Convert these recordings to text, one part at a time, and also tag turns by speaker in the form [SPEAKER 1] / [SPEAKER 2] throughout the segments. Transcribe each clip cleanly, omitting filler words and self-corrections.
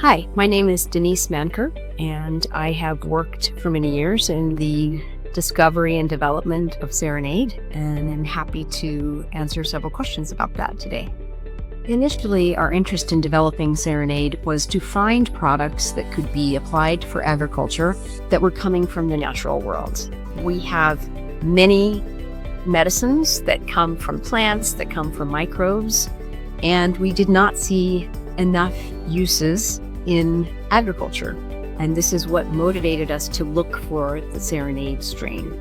[SPEAKER 1] Hi, my name is Denise Manker, and I have worked for many years in the discovery and development of Serenade, and I'm happy to answer several questions about that today. Initially, our interest in developing Serenade was to find products that could be applied for agriculture that were coming from the natural world. We have many medicines that come from plants, that come from microbes, and we did not see enough uses in agriculture. And this is what motivated us to look for the Serenade strain.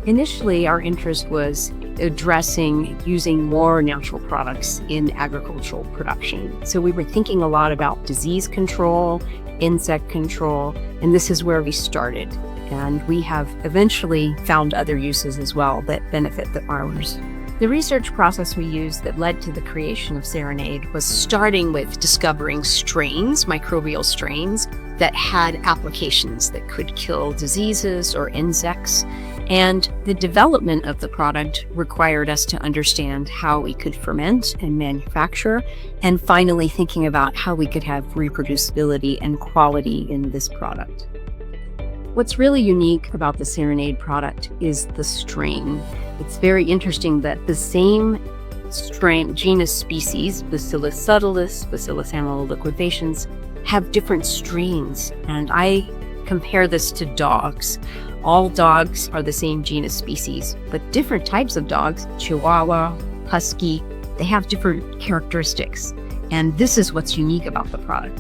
[SPEAKER 1] Initially, our interest was addressing using more natural products in agricultural production. So we were thinking a lot about disease control, insect control, and this is where we started. And we have eventually found other uses as well that benefit the farmers. The research process we used that led to the creation of Serenade was starting with discovering strains, microbial strains, that had applications that could kill diseases or insects. And the development of the product required us to understand how we could ferment and manufacture, and finally thinking about how we could have reproducibility and quality in this product. What's really unique about the Serenade product is the strain. It's very interesting that the same strain, genus species, Bacillus subtilis, Bacillus amyloliquefaciens, have different strains. And I compare this to dogs. All dogs are the same genus species, but different types of dogs, Chihuahua, Husky, they have different characteristics. And this is what's unique about the product.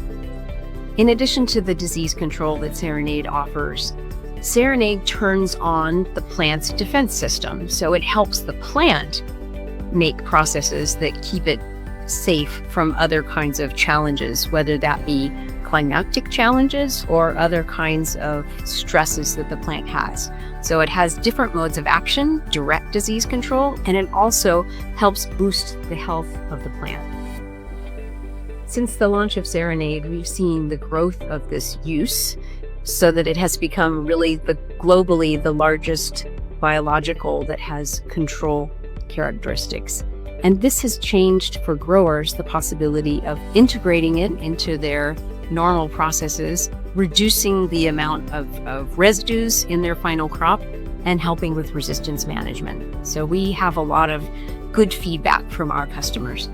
[SPEAKER 1] In addition to the disease control that Serenade offers, Serenade turns on the plant's defense system. So it helps the plant make processes that keep it safe from other kinds of challenges, whether that be climatic challenges or other kinds of stresses that the plant has. So it has different modes of action, direct disease control, and it also helps boost the health of the plant. Since the launch of Serenade, we've seen the growth of this use so that it has become really globally the largest biological that has control characteristics. And this has changed for growers the possibility of integrating it into their normal processes, reducing the amount of residues in their final crop, and helping with resistance management. So we have a lot of good feedback from our customers.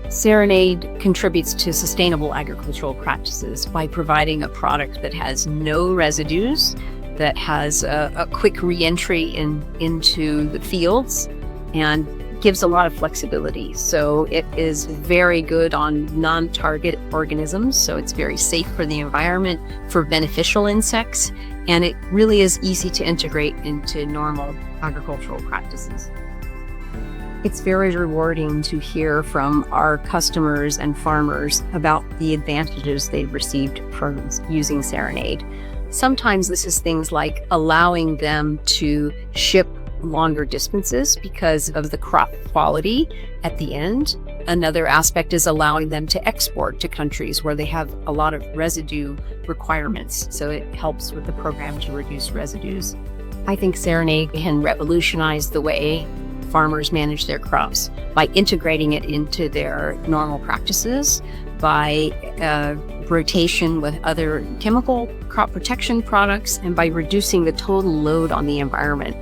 [SPEAKER 1] Serenade contributes to sustainable agricultural practices by providing a product that has no residues, that has a quick re-entry into the fields, and gives a lot of flexibility. So it is very good on non-target organisms, so it's very safe for the environment, for beneficial insects, and it really is easy to integrate into normal agricultural practices. It's very rewarding to hear from our customers and farmers about the advantages they've received from using Serenade. Sometimes this is things like allowing them to ship longer distances because of the crop quality at the end. Another aspect is allowing them to export to countries where they have a lot of residue requirements. So it helps with the program to reduce residues. I think Serenade can revolutionize the way farmers manage their crops by integrating it into their normal practices, by rotation with other chemical crop protection products, and by reducing the total load on the environment.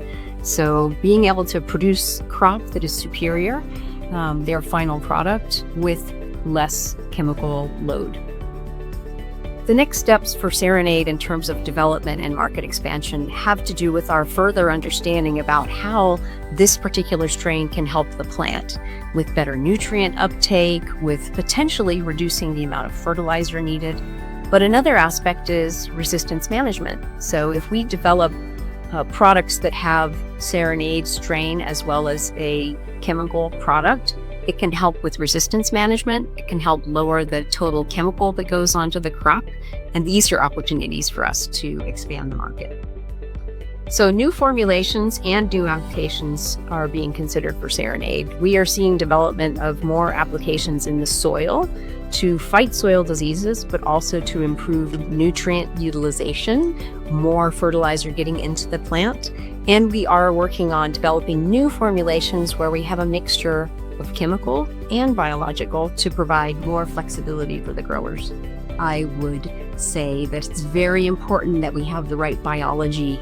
[SPEAKER 1] So being able to produce crop that is superior, their final product, with less chemical load. The next steps for Serenade in terms of development and market expansion have to do with our further understanding about how this particular strain can help the plant with better nutrient uptake, with potentially reducing the amount of fertilizer needed. But another aspect is resistance management. So if we develop products that have Serenade strain as well as a chemical product, it can help with resistance management. It can help lower the total chemical that goes onto the crop. And these are opportunities for us to expand the market. So new formulations and new applications are being considered for Serenade. We are seeing development of more applications in the soil to fight soil diseases, but also to improve nutrient utilization, more fertilizer getting into the plant. And we are working on developing new formulations where we have a mixture of chemical and biological, to provide more flexibility for the growers. I would say that it's very important that we have the right biology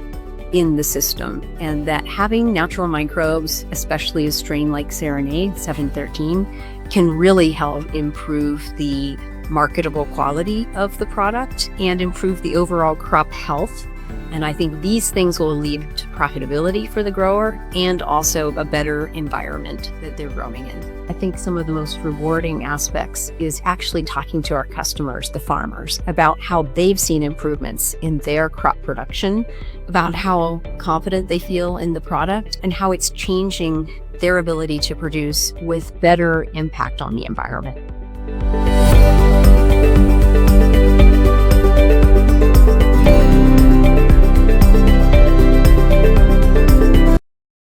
[SPEAKER 1] in the system, and that having natural microbes, especially a strain like Serenade 713, can really help improve the marketable quality of the product and improve the overall crop health. And I think these things will lead to profitability for the grower and also a better environment that they're growing in. I think some of the most rewarding aspects is actually talking to our customers, the farmers, about how they've seen improvements in their crop production, about how confident they feel in the product, and how it's changing their ability to produce with better impact on the environment.